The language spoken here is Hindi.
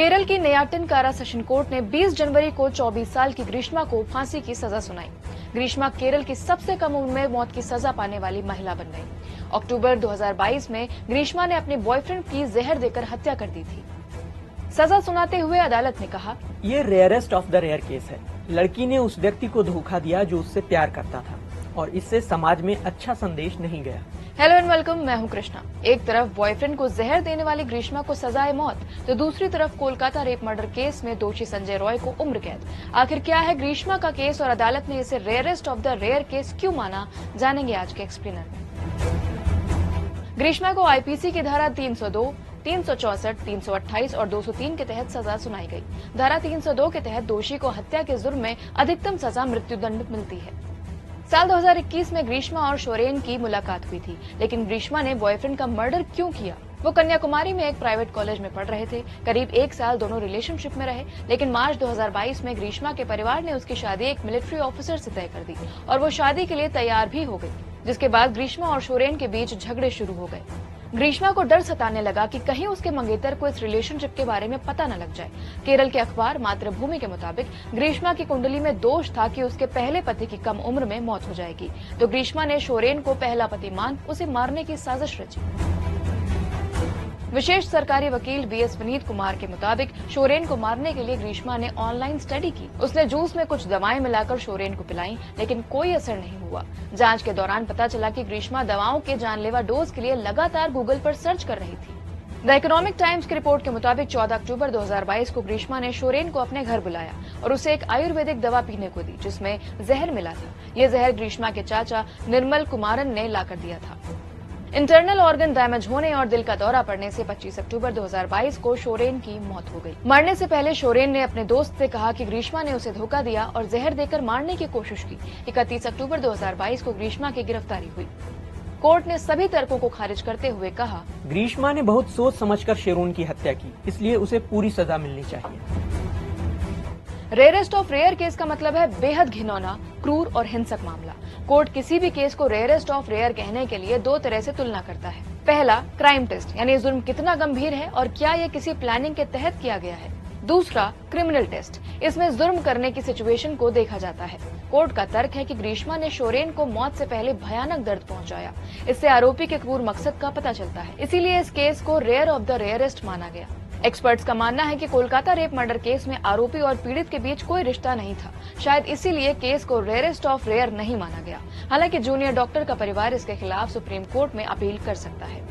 केरल की नेयाटिन कारा सेशन कोर्ट ने 20 जनवरी को 24 साल की ग्रीष्मा को फांसी की सजा सुनाई। ग्रीष्मा केरल की सबसे कम उम्र में मौत की सजा पाने वाली महिला बन गई। अक्टूबर 2022 में ग्रीष्मा ने अपने बॉयफ्रेंड की जहर देकर हत्या कर दी थी। सजा सुनाते हुए अदालत ने कहा, ये rarest of the rare case है। लड़की ने उस व्यक्ति को धोखा दिया जो उससे प्यार करता था और इससे समाज में अच्छा संदेश नहीं गया। हेलो एंड वेलकम, मैं हूं कृष्णा। एक तरफ बॉयफ्रेंड को जहर देने वाली ग्रीष्मा को सजाए मौत, तो दूसरी तरफ कोलकाता रेप मर्डर केस में दोषी संजय रॉय को उम्र कैद। आखिर क्या है ग्रीष्मा का केस और अदालत ने इसे rarest of the rare case क्यों माना, जानेंगे आज के एक्सप्लेनर में। ग्रीष्मा को आईपीसी की धारा 302, 364, 328 और 203 के तहत सजा सुनाई गई। धारा 302 के तहत दोषी को हत्या के जुर्म में अधिकतम सजा मृत्युदंड मिलती है। साल 2021 में ग्रीष्मा और शोरेन की मुलाकात हुई थी, लेकिन ग्रीष्मा ने बॉयफ्रेंड का मर्डर क्यों किया? वो कन्याकुमारी में एक प्राइवेट कॉलेज में पढ़ रहे थे। करीब 1 साल दोनों रिलेशनशिप में रहे, लेकिन मार्च 2022 में ग्रीष्मा के परिवार ने उसकी शादी एक मिलिट्री ऑफिसर से तय कर दी और वो शादी के लिए तैयार भी हो गई, जिसके बाद ग्रीष्मा और शोरेन के बीच झगड़े शुरू हो गए। ग्रीष्मा को डर सताने लगा कि कहीं उसके मंगेतर को इस रिलेशनशिप के बारे में पता न लग जाए। केरल के अखबार मातृभूमि के मुताबिक ग्रीष्मा की कुंडली में दोष था कि उसके पहले पति की कम उम्र में मौत हो जाएगी, तो ग्रीष्मा ने शोरेन को पहला पति मान उसे मारने की साजिश रची। विशेष सरकारी वकील बीएस विनीत कुमार के मुताबिक शोरेन को मारने के लिए ग्रीष्मा ने ऑनलाइन स्टडी की। उसने जूस में कुछ दवाएं मिलाकर शोरेन को पिलाई, लेकिन कोई असर नहीं हुआ। जांच के दौरान पता चला कि ग्रीष्मा दवाओं के जानलेवा डोज के लिए लगातार गूगल पर सर्च कर रही थी। द इकोनॉमिक टाइम्स की रिपोर्ट के मुताबिक 14 अक्टूबर 2022 को ग्रीष्मा ने शोरेन को अपने घर बुलाया और उसे एक आयुर्वेदिक दवा पीने को दी, जिसमें जहर मिला था। ये जहर ग्रीष्मा के चाचा निर्मल कुमारन ने लाकर दिया था। इंटरनल ऑर्गन डैमेज होने और दिल का दौरा पड़ने से 25 अक्टूबर 2022 को शोरेन की मौत हो गई। मरने से पहले शोरेन ने अपने दोस्त से कहा कि ग्रीष्मा ने उसे धोखा दिया और जहर देकर मारने की कोशिश की। 31 अक्टूबर 2022 को ग्रीष्मा की गिरफ्तारी हुई। कोर्ट ने सभी तर्कों को खारिज करते हुए कहा, ग्रीष्मा ने बहुत सोच समझकर शेरोन की हत्या की, इसलिए उसे पूरी सजा मिलनी चाहिए। रेयरेस्ट ऑफ रेयर केस का मतलब है बेहद घिनौना, क्रूर और हिंसक मामला। कोर्ट किसी भी केस को रेयरेस्ट ऑफ रेयर कहने के लिए 2 तरह से तुलना करता है। पहला, क्राइम टेस्ट, यानी जुर्म कितना गंभीर है और क्या यह किसी प्लानिंग के तहत किया गया है। दूसरा, क्रिमिनल टेस्ट, इसमें जुर्म करने की सिचुएशन को देखा जाता है। कोर्ट का तर्क है कि ग्रीष्मा ने शोरेन को मौत से पहले भयानक दर्द पहुंचाया। इससे आरोपी के क्रूर मकसद का पता चलता है, इसीलिए इस केस को रेयर ऑफ द रेयरेस्ट माना गया। एक्सपर्ट्स का मानना है कि कोलकाता रेप मर्डर केस में आरोपी और पीड़ित के बीच कोई रिश्ता नहीं था। शायद इसीलिए केस को रेयरेस्ट ऑफ रेयर नहीं माना गया। हालांकि जूनियर डॉक्टर का परिवार इसके खिलाफ सुप्रीम कोर्ट में अपील कर सकता है।